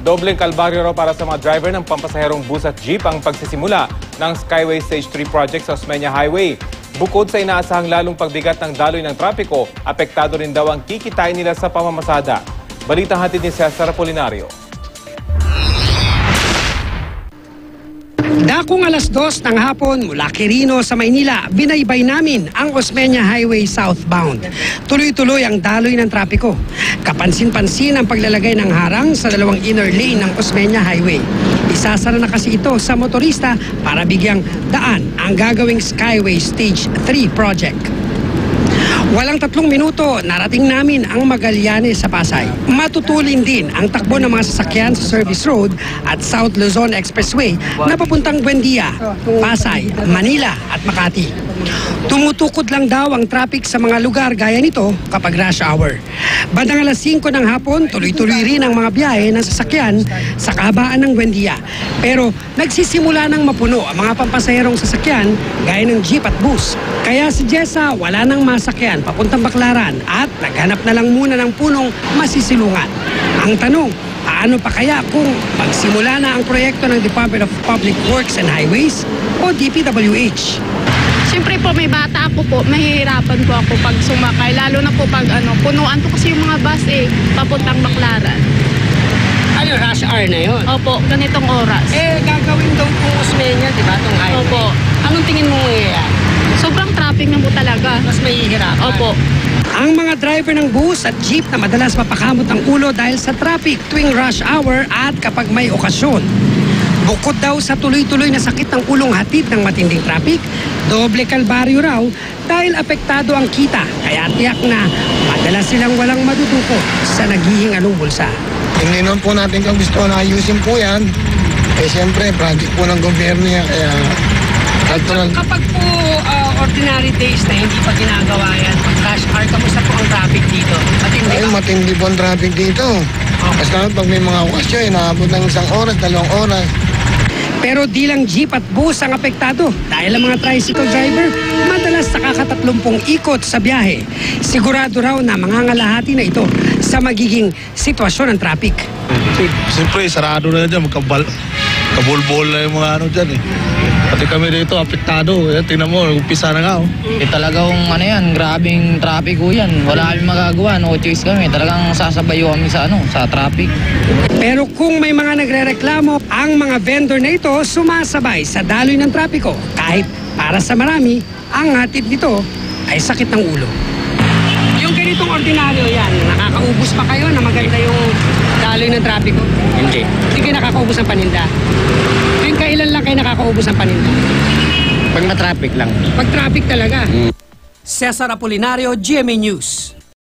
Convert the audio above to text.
Dobleng kalbaryo raw para sa mga driver ng pampasaherong bus at jeep ang pagsisimula ng Skyway Stage 3 project sa Osmeña Highway. Bukod sa inaasahang lalong pagbigat ng daloy ng trapiko, apektado rin daw ang kikitain nila sa pamamasada. Balitang hatid ni Cesar Apolinario. Dakong alas 2 ng hapon mula Quirino sa Maynila, binaybay namin ang Osmeña Highway southbound. Tuloy-tuloy ang daloy ng trapiko. Kapansin-pansin ang paglalagay ng harang sa dalawang inner lane ng Osmeña Highway. Isasara na kasi ito sa motorista para bigyang daan ang gagawing Skyway Stage 3 project. Walang 3 minuto, narating namin ang Magallanes sa Pasay. Matutulin din ang takbo ng mga sasakyan sa Service Road at South Luzon Expressway na papuntang Buendia, Pasay, Manila at Makati. Tumutukod lang daw ang traffic sa mga lugar gaya nito kapag rush hour. Bandang alas 5 ng hapon, tuloy-tuloy rin ang mga biyahe ng sasakyan sa kahabaan ng Buendia. Pero nagsisimula ng mapuno ang mga pampasaherong sasakyan gaya ng jeep at bus. Kaya si Jessa wala nang masakyan papuntang Baclaran at naghanap na lang muna ng punong masisilungan. Ang tanong, paano pa kaya kung magsimula na ang proyekto ng Department of Public Works and Highways o DPWH? Siyempre po, may bata ako po, mahihirapan po ako pag sumakay. Lalo na po pag punuan po kasi yung mga bus papuntang Baclaran. Ano, rush hour na yun? Opo, ganitong oras. Gagawin daw po Osmeña, di ba, itong highway? Opo. Anong tingin mo mangyayari? Sobrang traffic na po talaga. Mas mahihirapan? Opo. Ang mga driver ng bus at jeep na madalas mapakamot ang ulo dahil sa traffic tuwing rush hour at kapag may okasyon. Bukod daw sa tuloy-tuloy na sakit ng ulong hatid ng matinding traffic, doble kalbaryo raw dahil apektado ang kita. Kaya tiyak na madalas silang walang madudukot sa naghihingalong bulsa. Hindi naman po natin kung gusto na ayusin po yan. Siyempre, project po ng gobyerno yan. Kaya Kapag po ordinary days na hindi pa ginagawa yan, pag rush hour, kamusta po ang traffic dito? matindi po ang traffic dito. Basta pag may mga okasyon, naabot ng 1 oras, 2 oras. Pero di lang jeep at bus ang apektado dahil ang mga tricycle driver madalas nakaka-30 ikot sa biyahe. Sigurado raw na mangangalahati na ito sa magiging sitwasyon ng traffic. Siyempre, sarado na dyan. Kabulbol na yung mga dyan eh. Pati kami dito, apektado. Tingnan mo, umpisa na nga. Talagang grabing traffic ko yan. Wala kami magagawa, no choice kami. Talagang sasabayo kami sa traffic. Pero kung may mga nagrereklamo, ang mga vendor na ito sumasabay sa daloy ng trapiko. Kahit para sa marami, ang hatid nito ay sakit ng ulo. Yung ganitong ordinaryo yan, nakakaubos pa kayo na maganda yung daloy ng trapiko? Hindi. Hindi kayo nakakaubos ng paninda? Yung kailan lang kayo nakakaubos ng paninda? Pag na-traffic lang. Pag traffic talaga. Cesar Apolinario, GMA News.